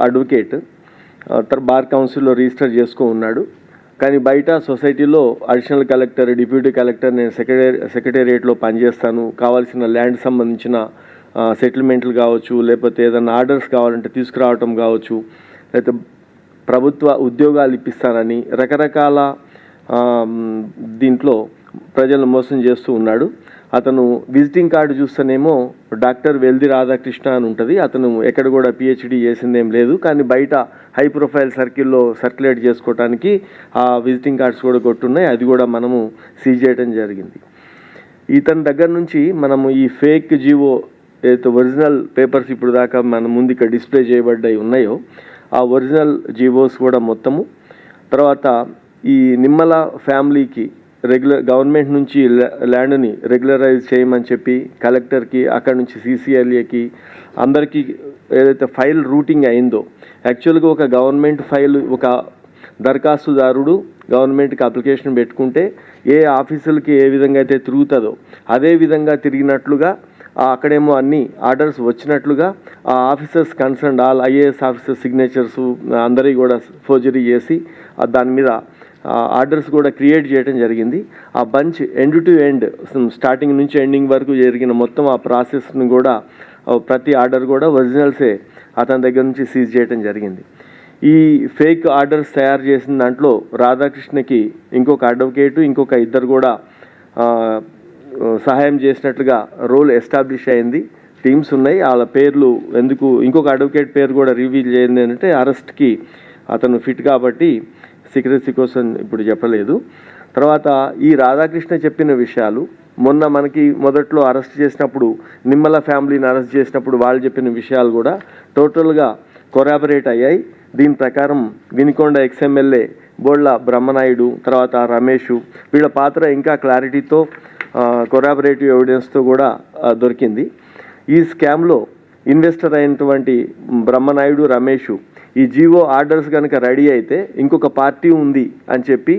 Advocate, bar కౌన్సిల్లో register చేసుకో ఉన్నాడు. కానీ బయట సొసైటీలో అడిషనల్ కలెక్టర్, డిప్యూటీ కలెక్టర్, నేను సెక్రటేరియట్లో పనిచేస్తాను, కావాల్సిన ల్యాండ్ సంబంధించిన సెటిల్మెంట్లు కావచ్చు, లేకపోతే ఏదైనా ఆర్డర్స్ కావాలంటే తీసుకురావటం కావచ్చు, లేకపోతే ప్రభుత్వ ఉద్యోగాలు ఇప్పిస్తానని రకరకాల దీంట్లో ప్రజలను మోసం చేస్తూ ఉన్నాడు. అతను విజిటింగ్ కార్డు చూస్తేనేమో డాక్టర్ వెల్ది రాధాకృష్ణ అని ఉంటుంది. అతను ఎక్కడ కూడా పిహెచ్డి చేసిందేం లేదు, కానీ బయట హై ప్రొఫైల్ సర్కిల్లో సర్క్యులేట్ చేసుకోవడానికి ఆ విజిటింగ్ కార్డ్స్ కూడా కొట్టున్నాయి. అది కూడా మనము సీజ్ చేయడం జరిగింది. ఇతని దగ్గర నుంచి మనము ఈ ఫేక్ జీవో ఏదైతే ఒరిజినల్ పేపర్స్ ఇప్పుడు దాకా మన ముందు ఇక్కడ డిస్ప్లే చేయబడ్డాయి ఉన్నాయో ఆ ఒరిజినల్ జీవోస్ కూడా మొత్తము, తర్వాత ఈ నిమ్మల ఫ్యామిలీకి గవర్నమెంట్ నుంచి ల్యాండ్ని రెగ్యులరైజ్ చేయమని చెప్పి కలెక్టర్కి, అక్కడ నుంచి CCLAకి అందరికీ ఏదైతే ఫైల్ రూటింగ్ అయిందో, యాక్చువల్గా ఒక గవర్నమెంట్ ఫైల్ ఒక దరఖాస్తుదారుడు గవర్నమెంట్కి అప్లికేషన్ పెట్టుకుంటే ఏ ఆఫీసులకి ఏ విధంగా అయితే తిరుగుతుందో అదే విధంగా తిరిగినట్లుగా అక్కడేమో అన్ని ఆర్డర్స్ వచ్చినట్లుగా ఆ officers concern all IAS officer signatures అందరి కూడా ఫోర్జరీ చేసి దాని మీద ఆర్డర్స్ కూడా క్రియేట్ చేయడం జరిగింది. ఆ bunch end to end starting నుంచి ఎండింగ్ వరకు జరిగిన మొత్తం ఆ ప్రాసెస్ని కూడా ప్రతి ఆర్డర్ కూడా ఒరిజినల్సే అతని దగ్గర నుంచి సీజ్ చేయడం జరిగింది. ఈ ఫేక్ ఆర్డర్స్ తయారు చేసిన దాంట్లో రాధాకృష్ణకి ఇంకొక అడ్వకేటు, ఇంకొక ఇద్దరు కూడా సహాయం చేసినట్లుగా రోల్ ఎస్టాబ్లిష్ అయింది. టీమ్స్ ఉన్నాయి, వాళ్ళ పేర్లు ఎందుకు ఇంకొక అడ్వకేట్ పేరు కూడా రివీల్ చేయండి అంటే అరెస్ట్కి అతను ఫిట్ కాబట్టి సీక్రెసీ కోసం ఇప్పుడు చెప్పలేదు. తర్వాత ఈ రాధాకృష్ణ చెప్పిన విషయాలు మొన్న మనకి మొదట్లో అరెస్ట్ చేసినప్పుడు నిమ్మల ఫ్యామిలీని అరెస్ట్ చేసినప్పుడు వాళ్ళు చెప్పిన విషయాలు కూడా టోటల్గా కొరాబరేట్ అయ్యాయి. దీని ప్రకారం వినుకొండ XMLA బోళ్ళ బ్రహ్మనాయుడు, తర్వాత రమేష్, వీళ్ళ పాత్ర ఇంకా క్లారిటీతో కొరాబరేటివ్ ఎవిడెన్స్తో కూడా దొరికింది. ఈ స్కామ్లో ఇన్వెస్టర్ అయినటువంటి బ్రహ్మనాయుడు, రమేష్ ఈ జీవో ఆర్డర్స్ కనుక రెడీ అయితే ఇంకొక పార్టీ ఉంది అని చెప్పి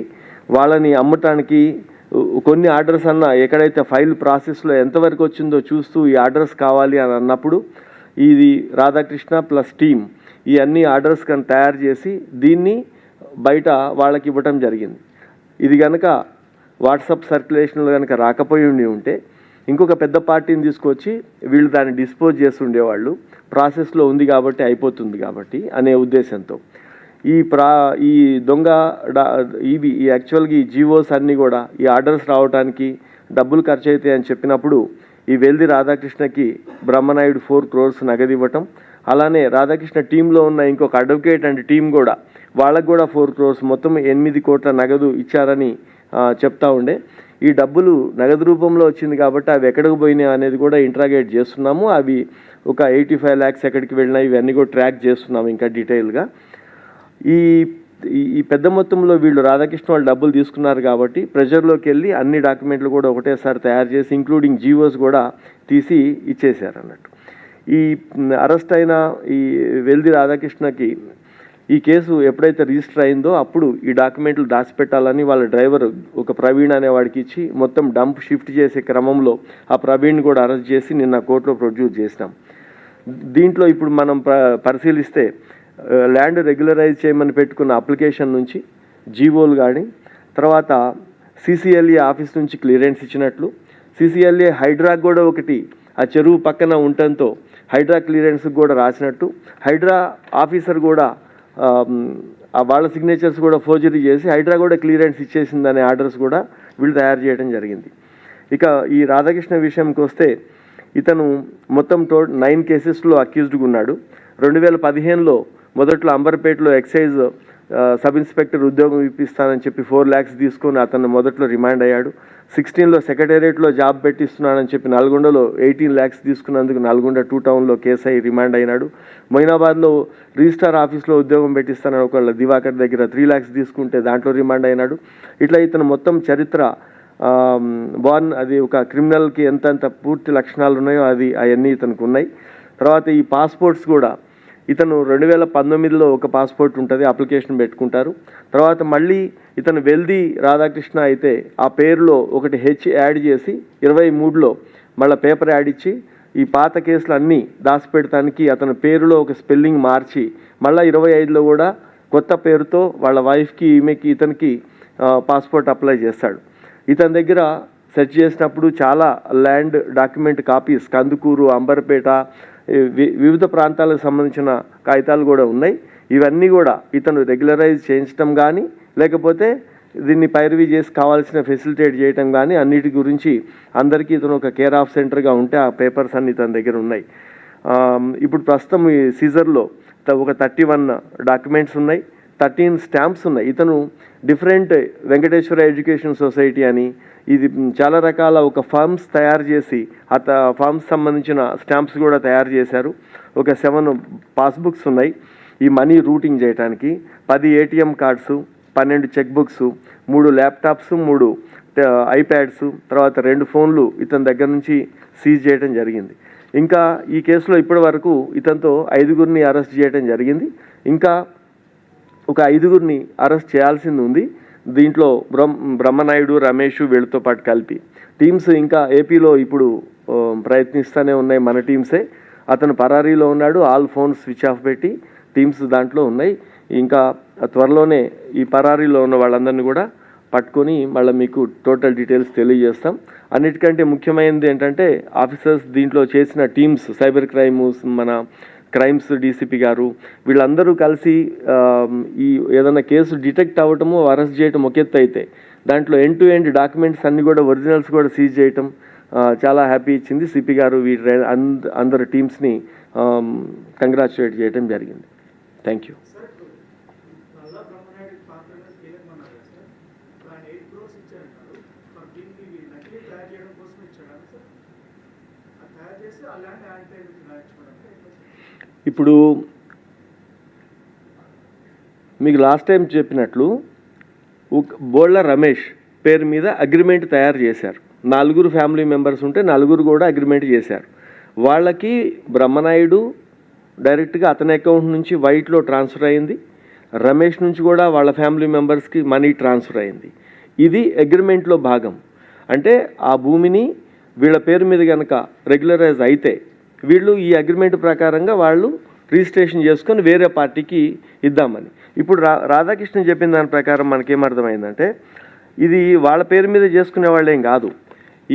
వాళ్ళని అమ్మటానికి కొన్ని ఆర్డర్స్ అన్న ఎక్కడైతే ఫైల్ ప్రాసెస్లో ఎంతవరకు వచ్చిందో చూస్తూ ఈ ఆర్డర్స్ కావాలి అని అన్నప్పుడు ఇది రాధాకృష్ణ ప్లస్ టీమ్ ఈ అన్ని ఆర్డర్స్ కనుక తయారు చేసి దీన్ని బయట వాళ్ళకి ఇవ్వటం జరిగింది. ఇది కనుక వాట్సాప్ సర్క్యులేషన్లో కనుక రాకపోయి ఉంటే ఇంకొక పెద్ద పార్టీని తీసుకొచ్చి వీళ్ళు దాన్ని డిస్పోజ్ చేసి ఉండేవాళ్ళు, ప్రాసెస్లో ఉంది కాబట్టి అయిపోతుంది కాబట్టి అనే ఉద్దేశంతో ఈ దొంగ ఇవి యాక్చువల్గా ఈ జీవోస్ అన్నీ కూడా ఈ ఆర్డర్స్ రావడానికి డబ్బులు ఖర్చు అవుతాయి అని చెప్పినప్పుడు ఈ వెల్ది రాధాకృష్ణకి బ్రహ్మనాయుడు 4 crores నగదు ఇవ్వటం, అలానే రాధాకృష్ణ టీంలో ఉన్న ఇంకొక అడ్వకేట్ అండ్ టీం కూడా వాళ్ళకు కూడా 4 crores మొత్తం 8 కోట్ల నగదు ఇచ్చారని చెప్తా ఉండే. ఈ డబ్బులు నగదు రూపంలో వచ్చింది కాబట్టి అవి ఎక్కడికి పోయినాయి అనేది కూడా ఇంట్రాగేట్ చేస్తున్నాము. అవి ఒక 85 lakhs ఎక్కడికి వెళ్ళినాయి ఇవన్నీ కూడా ట్రాక్ చేస్తున్నాము ఇంకా డీటెయిల్గా. ఈ పెద్ద మొత్తంలో వీళ్ళు రాధాకృష్ణ వాళ్ళు డబ్బులు తీసుకున్నారు కాబట్టి ప్రెజర్లోకి వెళ్ళి అన్ని డాక్యుమెంట్లు కూడా ఒకటేసారి తయారు చేసి ఇంక్లూడింగ్ జీవోస్ కూడా తీసి ఇచ్చేశారు అన్నట్టు. ఈ అరెస్ట్ అయిన ఈ వెల్ది రాధాకృష్ణకి ఈ కేసు ఎప్పుడైతే రిజిస్టర్ అయిందో అప్పుడు ఈ డాక్యుమెంట్లు దాచిపెట్టాలని వాళ్ళ డ్రైవర్ ఒక ప్రవీణ్ అనేవాడికి ఇచ్చి మొత్తం డంప్ షిఫ్ట్ చేసే క్రమంలో ఆ ప్రవీణ్ కూడా అరెస్ట్ చేసి నిన్న కోర్టులో ప్రొడ్యూస్ చేసినాం. దీంట్లో ఇప్పుడు మనం పరిశీలిస్తే ల్యాండ్ రెగ్యులరైజ్ చేయమని పెట్టుకున్న అప్లికేషన్ నుంచి జీవోలు కానీ, తర్వాత CCLA ఆఫీస్ నుంచి క్లియరెన్స్ ఇచ్చినట్లు, CCLA హైడ్రాక్ కూడా ఒకటి ఆ చెరువు పక్కన ఉండటంతో హైడ్రా క్లియరెన్స్ కూడా రాసినట్టు, హైడ్రా ఆఫీసర్ కూడా వాళ్ళ సిగ్నేచర్స్ కూడా ఫోర్జరీ చేసి హైడ్రా కూడా క్లియరెన్స్ ఇచ్చేసిందనే ఆర్డర్స్ కూడా వీళ్ళు తయారు చేయడం జరిగింది. ఇక ఈ రాధాకృష్ణ విషయంకి వస్తే ఇతను మొత్తం 9 కేసెస్లో అక్యూజ్డ్గా ఉన్నాడు. 2015లో మొదట్లో అంబర్పేటలో ఎక్సైజ్ సబ్ ఇన్స్పెక్టర్ ఉద్యోగం ఇప్పిస్తానని చెప్పి 4 lakhs తీసుకొని అతను మొదట్లో రిమాండ్ అయ్యాడు. 16లో సెక్రటేరియట్లో జాబ్ పెట్టిస్తున్నానని చెప్పి నల్గొండలో 18 lakhs తీసుకున్నందుకు నల్గొండ 2 టౌన్లో కేసు అయి రిమాండ్ అయినాడు. మొయినాబాద్లో రిజిస్ట్రార్ ఆఫీస్లో ఉద్యోగం పెట్టిస్తానని ఒకళ్ళ దివాకర్ దగ్గర 3 lakhs తీసుకుంటే దాంట్లో రిమాండ్ అయినాడు. ఇట్లా ఇతను మొత్తం చరిత్ర అది ఒక క్రిమినల్కి ఎంతంత పూర్తి లక్షణాలు ఉన్నాయో అవన్నీ ఇతనికి ఉన్నాయి. తర్వాత ఈ పాస్పోర్ట్స్ కూడా ఇతను 2019లో ఒక పాస్పోర్ట్ ఉంటుంది, అప్లికేషన్ పెట్టుకుంటారు. తర్వాత మళ్ళీ ఇతను వెల్ది రాధాకృష్ణ అయితే ఆ పేరులో ఒకటి H యాడ్ చేసి 23లో మళ్ళీ పేపర్ యాడ్ ఇచ్చి ఈ పాత కేసులు అన్నీ దాచిపెడటానికి అతని పేరులో ఒక స్పెల్లింగ్ మార్చి మళ్ళీ 25లో కూడా కొత్త పేరుతో వాళ్ళ వైఫ్కి ఈమెకి ఇతనికి పాస్పోర్ట్ అప్లై చేస్తాడు. ఇతని దగ్గర సెర్చ్ చేసినప్పుడు చాలా land document copies Kandukur, Amberpet, వివిధ ప్రాంతాలకు సంబంధించిన కాగితాలు కూడా ఉన్నాయి. ఇవన్నీ కూడా ఇతను రెగ్యులరైజ్ చేయించడం కానీ లేకపోతే దీన్ని పైరవీ చేసి కావాల్సిన ఫెసిలిటేట్ చేయటం కానీ అన్నిటి గురించి అందరికీ ఇతను ఒక కేర్ ఆఫ్ సెంటర్గా ఉంటే ఆ పేపర్స్ అన్ని ఇతని దగ్గర ఉన్నాయి. ఇప్పుడు ప్రస్తుతం ఈ సీజర్లో ఒక 31 డాక్యుమెంట్స్ ఉన్నాయి, 13 స్టాంప్స్ ఉన్నాయి. ఇతను డిఫరెంట్ వెంకటేశ్వర ఎడ్యుకేషన్ సొసైటీ అని ఇది చాలా రకాల ఒక ఫార్మ్స్ తయారు చేసి ఫార్మ్స్ సంబంధించిన స్టాంప్స్ కూడా తయారు చేశారు. ఒక 7 పాస్బుక్స్ ఉన్నాయి ఈ మనీ రూటింగ్ చేయడానికి, 10 ATM cards, 12 cheque books, 3 laptops, 3 iPads, తర్వాత 2 ఫోన్లు ఇతని దగ్గర నుంచి సీజ్ చేయడం జరిగింది. ఇంకా ఈ కేసులో ఇప్పటి వరకు ఇతనితో 5గురిని అరెస్ట్ చేయడం జరిగింది. ఇంకా ఒక 5గురిని అరెస్ట్ చేయాల్సింది ఉంది. దీంట్లో బ్రహ్మనాయుడు, రమేష్ వీళ్ళతో పాటు కలిపి టీమ్స్ ఇంకా ఏపీలో ఇప్పుడు ప్రయత్నిస్తూనే ఉన్నాయి మన టీమ్సే. అతను పరారీలో ఉన్నాడు, ఆల్ ఫోన్స్ స్విచ్ ఆఫ్ పెట్టి టీమ్స్ దాంట్లో ఉన్నాయి. ఇంకా త్వరలోనే ఈ పరారీలో ఉన్న వాళ్ళందరినీ కూడా పట్టుకొని మళ్ళీ మీకు టోటల్ డీటెయిల్స్ తెలియజేస్తాం. అన్నిటికంటే ముఖ్యమైనది ఏంటంటే ఆఫీసర్స్ దీంట్లో చేసిన టీమ్స్, సైబర్ మన క్రైమ్స్ డీసీపీ గారు వీళ్ళందరూ కలిసి ఈ ఏదైనా కేసు డిటెక్ట్ అవ్వటము, అరెస్ట్ చేయటం ఒక ఎత్తు అయితే దాంట్లో ఎండ్ టు ఎండ్ డాక్యుమెంట్స్ అన్నీ కూడా ఒరిజినల్స్ కూడా సీజ్ చేయటం చాలా హ్యాపీ ఇచ్చింది. సిపి గారు వీటి అందరు టీమ్స్ని కంగ్రాచులేట్ చేయడం జరిగింది. Thank you. ఇప్పుడు మీకు లాస్ట్ టైం చెప్పినట్లు బోళ్ళ రమేష్ పేరు మీద అగ్రిమెంట్ తయారు చేశారు. 4 ఫ్యామిలీ మెంబర్స్ ఉంటే 4 కూడా అగ్రిమెంట్ చేశారు. వాళ్ళకి బ్రహ్మనాయుడు డైరెక్ట్గా అతని అకౌంట్ నుంచి వైట్లో ట్రాన్స్ఫర్ అయింది, రమేష్ నుంచి కూడా వాళ్ళ ఫ్యామిలీ మెంబర్స్కి మనీ ట్రాన్స్ఫర్ అయింది. ఇది అగ్రిమెంట్లో భాగం. అంటే ఆ భూమిని వీళ్ళ పేరు మీద కనుక రెగ్యులరైజ్ అయితే వీళ్ళు ఈ అగ్రిమెంట్ ప్రకారంగా వాళ్ళు రిజిస్ట్రేషన్ చేసుకొని వేరే పార్టీకి ఇద్దామని. ఇప్పుడు రాధాకృష్ణ చెప్పిన దాని ప్రకారం మనకేమర్థమైందంటే ఇది వాళ్ళ పేరు మీద చేసుకునే వాళ్ళేం కాదు.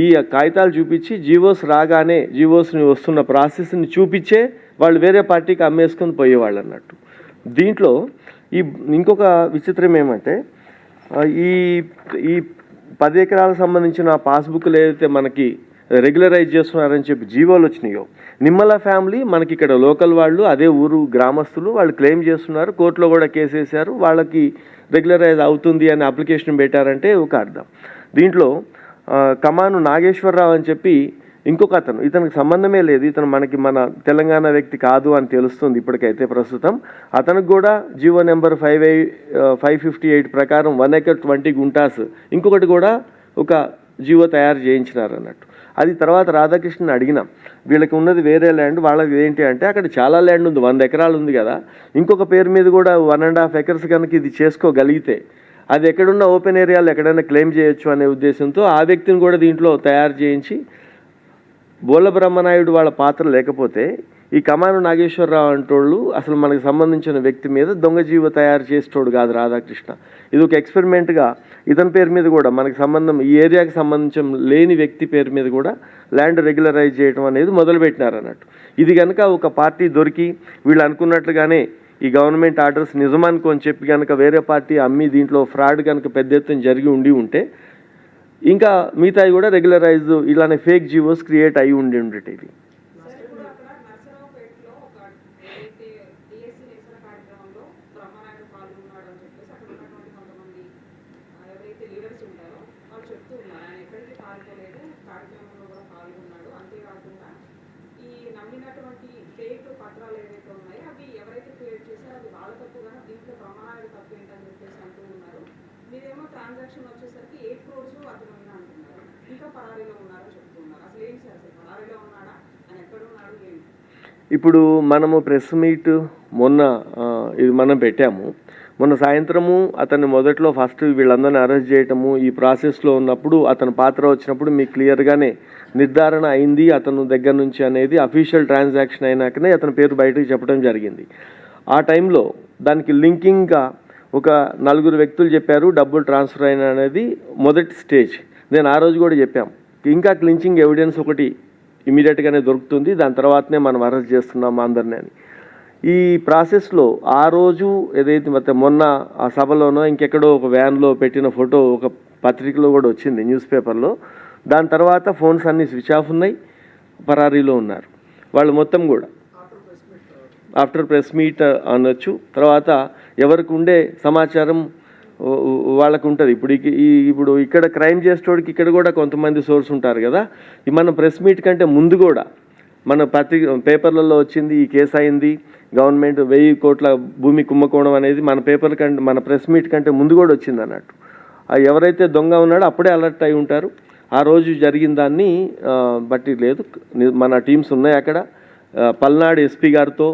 ఈ కాగితాలు చూపించి జీవోస్ రాగానే జీవోస్ని వస్తున్న ప్రాసెస్ని చూపించే వాళ్ళు వేరే పార్టీకి అమ్మేసుకొని పోయేవాళ్ళు అన్నట్టు. దీంట్లో ఇంకొక విచిత్రం ఏమంటే ఈ 10 ఎకరాలకు సంబంధించిన పాస్బుక్లు ఏదైతే మనకి రెగ్యులరైజ్ చేస్తున్నారని చెప్పి జీవోలు వచ్చినాయో, నిమ్మల ఫ్యామిలీ మనకి ఇక్కడ లోకల్ వాళ్ళు, అదే ఊరు గ్రామస్తులు వాళ్ళు క్లెయిమ్ చేస్తున్నారు, కోర్టులో కూడా కేసు వేశారు, వాళ్ళకి రెగ్యులరైజ్ అవుతుంది అని అప్లికేషన్ పెట్టారంటే ఒక అర్థం. దీంట్లో కమాను నాగేశ్వరరావు అని చెప్పి ఇంకొక అతను, ఇతనికి సంబంధమే లేదు, ఇతను మన తెలంగాణ వ్యక్తి కాదు అని తెలుస్తుంది ఇప్పటికైతే ప్రస్తుతం. అతనికి కూడా జీవో నెంబర్ 558 ప్రకారం 1 ఎకర్ 20 గుంటాస్ ఇంకొకటి కూడా ఒక జీవో తయారు చేయించినారు అన్నట్టు. అది తర్వాత రాధాకృష్ణని అడిగినాం, వీళ్ళకి ఉన్నది వేరే ల్యాండ్, వాళ్ళకి ఏంటి అంటే అక్కడ చాలా ల్యాండ్ ఉంది, 100 ఎకరాలు ఉంది కదా, ఇంకొక పేరు మీద కూడా 1.5 ఎకర్స్ కనుక ఇది చేసుకోగలిగితే అది ఎక్కడున్న ఓపెన్ ఏరియాలో ఎక్కడైనా క్లెయిమ్ చేయొచ్చు అనే ఉద్దేశంతో ఆ వ్యక్తిని కూడా దీంట్లో తయారు చేయించి బోళ్ళ బ్రహ్మనాయుడు వాళ్ళ పాత్ర లేకపోతే ఈ కమాను నాగేశ్వరరావు అంటోళ్ళు అసలు మనకు సంబంధించిన వ్యక్తి మీద దొంగ జీవో తయారు చేసేటోడు కాదు రాధాకృష్ణ. ఇది ఒక ఎక్స్పెరిమెంట్గా ఇతని పేరు మీద కూడా మనకు సంబంధం ఈ ఏరియాకి సంబంధించిన లేని వ్యక్తి పేరు మీద కూడా ల్యాండ్ రెగ్యులరైజ్ చేయడం అనేది మొదలుపెట్టినారు అన్నట్టు. ఇది కనుక ఒక పార్టీ దొరికి వీళ్ళు అనుకున్నట్లుగానే ఈ గవర్నమెంట్ ఆర్డర్స్ నిజమనుకొని చెప్పి కనుక వేరే పార్టీ అమ్మి దీంట్లో ఫ్రాడ్ కనుక పెద్ద ఎత్తున జరిగి ఉంటే ఇంకా మిగతాయి కూడా రెగ్యులరైజ్ ఇలానే ఫేక్ జీవోస్ క్రియేట్ అయ్యి ఉండేటివి. మీరేమో ట్రాన్సాక్షన్ వచ్చేసరికి 8 crores అతను అంటున్నారు, ఇంకా పరారీలో ఉన్నారని చెప్తున్నారు. అసలు ఏంటి సార్, అసలు పరారీలో ఉన్నాడా, అని ఎక్కడ ఉన్నాడు ఏంటి? ఇప్పుడు మనము ప్రెస్ మీట్ మొన్న ఇది మనం పెట్టాము. మొన్న సాయంత్రము అతన్ని మొదట్లో ఫస్ట్ వీళ్ళందరినీ అరెస్ట్ చేయటము ఈ ప్రాసెస్లో ఉన్నప్పుడు అతని పాత్ర వచ్చినప్పుడు మీకు క్లియర్గానే నిర్ధారణ అయింది అతను దగ్గర నుంచి అనేది అఫీషియల్ ట్రాన్సాక్షన్ అయినాకనే అతని పేరు బయటకు చెప్పడం జరిగింది. ఆ టైంలో దానికి లింకింగ్గా ఒక 4 వ్యక్తులు చెప్పారు డబ్బులు ట్రాన్స్ఫర్ అయిన అనేది మొదటి స్టేజ్. నేను ఆ రోజు కూడా చెప్పాం ఇంకా క్లించింగ్ ఎవిడెన్స్ ఒకటి ఇమీడియట్గానే దొరుకుతుంది, దాని తర్వాతనే మనం అరెస్ట్ చేస్తున్నాం అందరినీ అని. ఈ ప్రాసెస్లో ఆ రోజు ఏదైతే ಮತ್ತೆ మొన్న ఆ సభలోనో ఇంకెక్కడో ఒక వ్యాన్లో పెట్టిన ఫోటో ఒక పత్రికలో కూడా వచ్చింది, న్యూస్ పేపర్లో. దాని తర్వాత ఫోన్స్ అన్నీ స్విచ్ ఆఫ్ ఉన్నాయి, పరారీలో ఉన్నారు వాళ్ళు మొత్తం కూడా. ఆఫ్టర్ ప్రెస్ మీట్ అనొచ్చు. తర్వాత ఎవరికి ఉండే సమాచారం వాళ్ళకు ఉంటుంది. ఇప్పుడు ఇక్కడ క్రైమ్ చేసేటోడికి ఇక్కడ కూడా కొంతమంది సోర్స్ ఉంటారు కదా. మన ప్రెస్ మీట్ కంటే ముందు కూడా మన పేపర్లలో వచ్చింది ఈ కేసు అయింది, గవర్నమెంట్ 1000 కోట్ల భూమి కుంభకోణం అనేది మన పేపర్ కంటే మన ప్రెస్ మీట్ కంటే ముందు కూడా వచ్చింది అన్నట్టు. ఎవరైతే దొంగ ఉన్నాడో అప్పుడే అలర్ట్ అయి ఉంటారు. ఆ రోజు జరిగిన దాన్ని బట్టి లేదు. మన టీమ్స్ ఉన్నాయి అక్కడ. పల్నాడు ఎస్పీ గారితో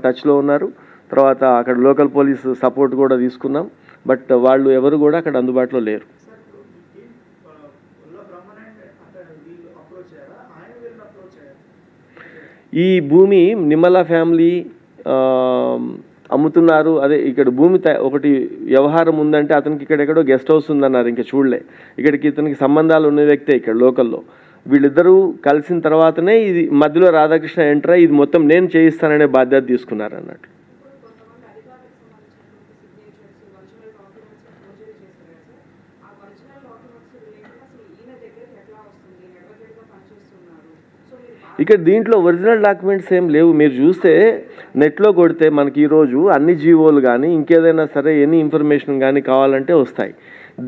టచ్లో ఉన్నారు. తర్వాత అక్కడ లోకల్ పోలీస్ సపోర్ట్ కూడా తీసుకున్నాం. బట్ వాళ్ళు ఎవరు కూడా అక్కడ అందుబాటులో లేరు. ఈ భూమి నిమ్మల ఫ్యామిలీ అమ్ముతున్నారు. అదే ఇక్కడ భూమి ఒకటి వ్యవహారం ఉందంటే అతనికి ఇక్కడెక్కడో గెస్ట్ హౌస్ ఉందన్నారు, ఇంకా చూడలే. ఇక్కడికి ఇతనికి సంబంధాలు ఉన్న వ్యక్తే ఇక్కడ లోకల్లో. వీళ్ళిద్దరూ కలిసిన తర్వాతనే ఇది మధ్యలో రాధాకృష్ణ ఎంటర్ అయ్యి ఇది మొత్తం నేను చేయిస్తాననే బాధ్యత తీసుకున్నారు అన్నట్టు. ఇక్కడ దీంట్లో ఒరిజినల్ డాక్యుమెంట్స్ ఏం లేవు. మీరు చూస్తే నెట్లో కొడితే మనకి ఈరోజు అన్ని జీవోలు కానీ ఇంకేదైనా సరే ఎనీ ఇన్ఫర్మేషన్ కానీ కావాలంటే వస్తాయి.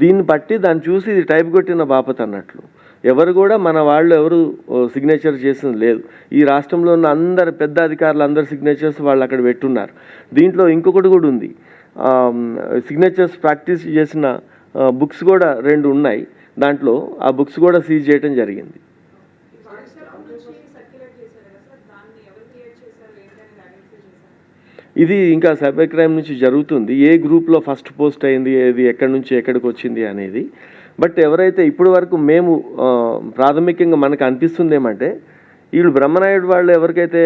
దీన్ని బట్టి దాన్ని చూసి ఇది టైప్ కొట్టిన బాపత్ అన్నట్లు. ఎవరు కూడా మన వాళ్ళు ఎవరు సిగ్నేచర్ చేసింది లేదు. ఈ రాష్ట్రంలో ఉన్న అందరు పెద్ద అధికారులు అందరు సిగ్నేచర్స్ వాళ్ళు అక్కడ పెట్టున్నారు. దీంట్లో ఇంకొకటి కూడా ఉంది, సిగ్నేచర్స్ ప్రాక్టీస్ చేసిన బుక్స్ కూడా 2 ఉన్నాయి. దాంట్లో ఆ బుక్స్ కూడా సీజ్ చేయడం జరిగింది. ఇది ఇంకా సైబర్ క్రైమ్ నుంచి జరుగుతుంది. ఏ గ్రూప్లో ఫస్ట్ పోస్ట్ అయింది, ఏది ఎక్కడి నుంచి ఎక్కడికి వచ్చింది అనేది. బట్ ఎవరైతే ఇప్పటి వరకు మేము ప్రాథమికంగా మనకు అనిపిస్తుంది ఏమంటే వీళ్ళు బ్రహ్మనాయుడు వాళ్ళు ఎవరికైతే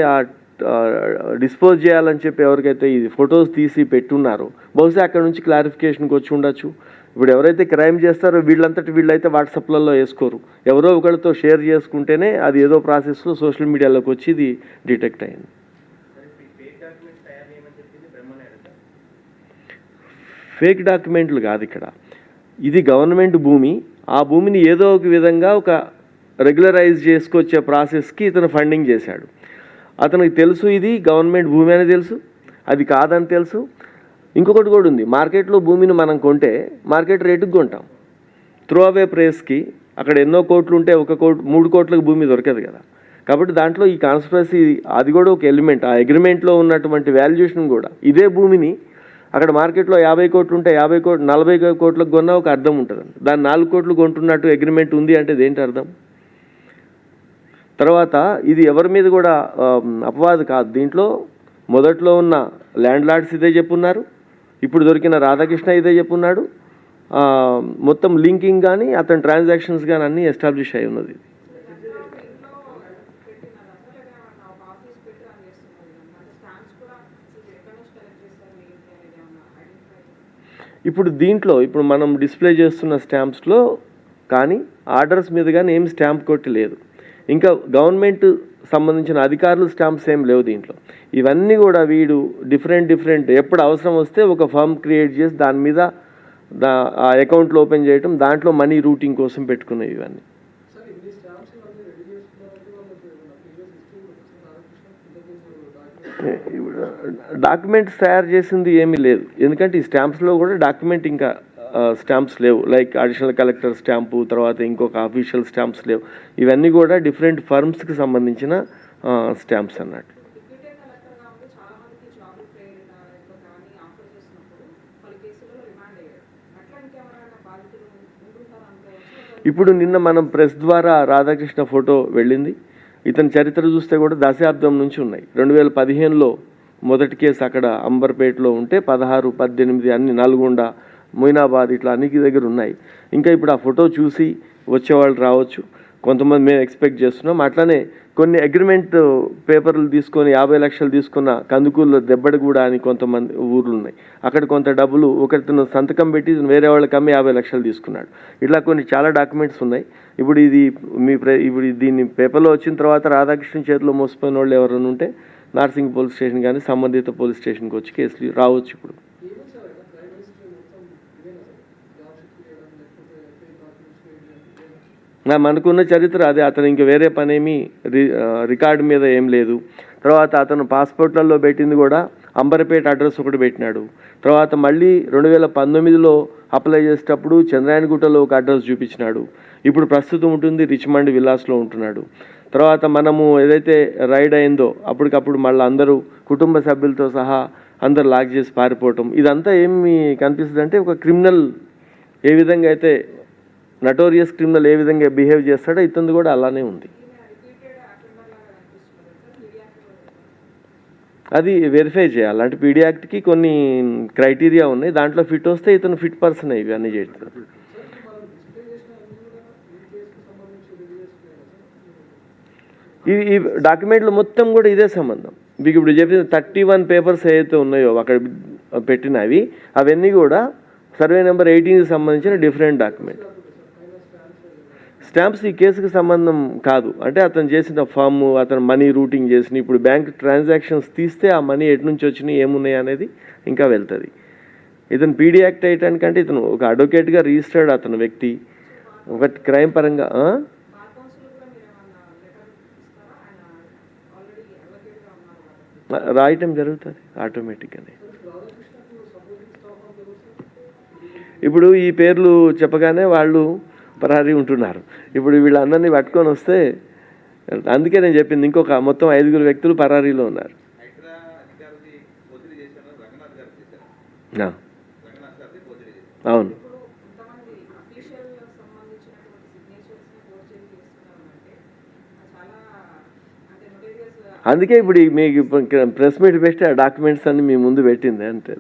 డిస్పోజ్ చేయాలని చెప్పి ఎవరికైతే ఈ ఫొటోస్ తీసి పెట్టున్నారో బహుశా అక్కడ నుంచి క్లారిఫికేషన్కి వచ్చి ఉండొచ్చు. ఇప్పుడు ఎవరైతే క్రైమ్ చేస్తారో వీళ్ళైతే వాట్సాప్లలో వేసుకోరు, ఎవరో ఒకరితో షేర్ చేసుకుంటేనే అది ఏదో ప్రాసెస్లో సోషల్ మీడియాలోకి వచ్చి ఇది డిటెక్ట్ అయింది. ఫేక్ డాక్యుమెంట్లు కాదు ఇక్కడ, ఇది గవర్నమెంట్ భూమి. ఆ భూమిని ఏదో ఒక విధంగా ఒక రెగ్యులరైజ్ చేసుకొచ్చే ప్రాసెస్కి ఇతను ఫండింగ్ చేశాడు. అతనికి తెలుసు ఇది గవర్నమెంట్ భూమి అని తెలుసు, అది కాదని తెలుసు. ఇంకొకటి కూడా ఉంది, మార్కెట్లో భూమిని మనం కొంటే మార్కెట్ రేటుకి కొంటాం. త్రో అవే ప్రైస్కి అక్కడ ఎన్నో కోట్లు ఉంటే 3 కోట్లకు భూమి దొరకదు కదా. కాబట్టి దాంట్లో ఈ కాన్స్పిరసీ అది కూడా ఒక ఎలిమెంట్. ఆ అగ్రిమెంట్లో ఉన్నటువంటి వాల్యుయేషన్ కూడా ఇదే భూమిని అక్కడ మార్కెట్లో 50 కోట్లు ఉంటే 40 కోట్లకు కొన్నా ఒక అర్థం ఉంటుంది. దాన్ని 4 కోట్లు కొంటున్నట్టు అగ్రిమెంట్ ఉంది అంటే దేంటి అర్థం? తర్వాత ఇది ఎవరి మీద కూడా అపవాదు కాదు. దీంట్లో మొదట్లో ఉన్న ల్యాండ్ లార్డ్స్ ఇదే చెప్పున్నారు, ఇప్పుడు దొరికిన రాధాకృష్ణ ఇదే చెప్పున్నాడు. మొత్తం లింకింగ్ కానీ అతని ట్రాన్సాక్షన్స్ కానీ అన్నీ ఎస్టాబ్లిష్ అయి ఉన్నది. ఇప్పుడు దీంట్లో ఇప్పుడు మనం డిస్ప్లే చేస్తున్న స్టాంప్స్లో కానీ ఆర్డర్స్ మీద కానీ ఏం స్టాంప్ కొట్టి లేదు. ఇంకా గవర్నమెంట్ సంబంధించిన అధికారులు స్టాంప్స్ ఏం లేవు దీంట్లో. ఇవన్నీ కూడా వీడు డిఫరెంట్ ఎప్పుడు అవసరం వస్తే ఒక ఫామ్ క్రియేట్ చేసి దాని మీద ఆ అకౌంట్లు ఓపెన్ చేయటం, దాంట్లో మనీ రూటింగ్ కోసం పెట్టుకునేవి ఇవన్నీ. డాక్యుమెంట్స్ తయారు చేసింది ఏమీ లేదు, ఎందుకంటే ఈ స్టాంప్స్లో కూడా డాక్యుమెంట్ ఇంకా స్టాంప్స్ లేవు. లైక్ అడిషనల్ కలెక్టర్ స్టాంపు, తర్వాత ఇంకొక అఫీషియల్ స్టాంప్స్ లేవు. ఇవన్నీ కూడా డిఫరెంట్ ఫర్మ్స్కి సంబంధించిన స్టాంప్స్ అన్నట్టు. ఇప్పుడు నిన్న మనం ప్రెస్ ద్వారా రాధాకృష్ణ ఫోటో వెళ్ళింది. ఇతని చరిత్ర చూస్తే కూడా దశాబ్దం నుంచి ఉన్నాయి. 2015లో మొదటి కేసు అక్కడ అంబర్పేటలో ఉంటే 16, 18 అన్ని నల్గొండ, మొయినాబాద్ ఇట్లా అన్ని దగ్గర ఉన్నాయి. ఇంకా ఇప్పుడు ఆ ఫోటో చూసి వచ్చేవాళ్ళు రావచ్చు, కొంతమంది మేము ఎక్స్పెక్ట్ చేస్తున్నాం. అట్లానే కొన్ని అగ్రిమెంట్ పేపర్లు తీసుకొని 50 లక్షలు తీసుకున్న కందుకూరులో దెబ్బడిగూడ అని కొంతమంది ఊర్లు ఉన్నాయి. అక్కడ కొంత డబ్బులు ఒకరితో సంతకం పెట్టి వేరే వాళ్ళకి అమ్మి 50 లక్షలు తీసుకున్నాడు. ఇట్లా కొన్ని చాలా డాక్యుమెంట్స్ ఉన్నాయి. ఇప్పుడు ఇది ఇప్పుడు దీన్ని పేపర్లో వచ్చిన తర్వాత రాధాకృష్ణ చేతిలో మోసపోయిన వాళ్ళు ఎవరైనా ఉంటే నార్సింగ్ పోలీస్ స్టేషన్ కానీ సంబంధిత పోలీస్ స్టేషన్కి వచ్చి కేసులు రావచ్చు. ఇప్పుడు మనకున్న చరిత్ర అదే. అతను ఇంక వేరే పనేమి రికార్డు మీద ఏం లేదు. తర్వాత అతను పాస్పోర్ట్లలో పెట్టింది కూడా అంబర్పేట అడ్రస్ ఒకటి పెట్టినాడు. తర్వాత మళ్ళీ 2019లో అప్లై చేసేటప్పుడు చంద్రాయణగుట్టలో ఒక అడ్రస్ చూపించినాడు. ఇప్పుడు ప్రస్తుతం ఉంటుంది రిచ్మండ్ విల్లాస్లో ఉంటున్నాడు. తర్వాత మనము ఏదైతే రైడ్ అయిందో అప్పటికప్పుడు మళ్ళీ అందరూ కుటుంబ సభ్యులతో సహా అందరు లాక్ చేసి పారిపోవటం, ఇదంతా ఏమి కనిపిస్తుంది అంటే ఒక క్రిమినల్ ఏ విధంగా అయితే నటోరియస్ క్రిమినల్ ఏ విధంగా బిహేవ్ చేస్తాడో ఇతను కూడా అలానే ఉంది. అది వెరిఫై చేయాలి. అంటే పీడీ యాక్ట్కి కొన్ని క్రైటీరియా ఉన్నాయి, దాంట్లో ఫిట్ వస్తే ఇతను ఫిట్ పర్సన్ ఇవన్నీ చేస్తారు. ఈ డాక్యుమెంట్లు మొత్తం కూడా ఇదే సంబంధం. మీకు ఇప్పుడు చెప్పిన 31 పేపర్స్ ఏవైతే ఉన్నాయో అక్కడ పెట్టినవి అవన్నీ కూడా సర్వే నెంబర్ 18కి సంబంధించిన డిఫరెంట్ డాక్యుమెంట్. స్టాంప్స్ ఈ కేసుకి సంబంధం కాదు. అంటే అతను చేసిన ఫామ్, అతను మనీ రూటింగ్ చేసిన ఇప్పుడు బ్యాంక్ ట్రాన్సాక్షన్స్ తీస్తే ఆ మనీ ఎటు నుంచి వచ్చినాయి ఏమున్నాయి అనేది ఇంకా వెళ్తుంది. ఇతను పీడీ యాక్ట్ అయ్యటానికంటే ఇతను ఒక అడ్వకేట్గా రిజిస్టర్డ్ అతను వ్యక్తి, ఒక క్రైమ్ పరంగా రాయటం జరుగుతుంది ఆటోమేటిక్గానే. ఇప్పుడు ఈ పేర్లు చెప్పగానే వాళ్ళు పరారీ ఉంటున్నారు. ఇప్పుడు వీళ్ళందరినీ పట్టుకొని వస్తే అందుకే నేను చెప్పింది ఇంకొక మొత్తం 5 వ్యక్తులు పరారీలో ఉన్నారు. అవును, అందుకే ఇప్పుడు మీకు ప్రెస్ మీట్ పెట్టి ఆ డాక్యుమెంట్స్ అన్ని మీ ముందు పెట్టింది అంటే.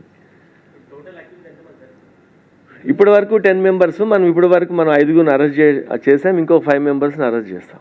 ఇప్పటి వరకు 10 మెంబర్స్, మనం ఇప్పటి వరకు మనం 5 అరెస్ట్ చేసాం, ఇంకో 5 మెంబర్స్ని అరెస్ట్ చేస్తాం.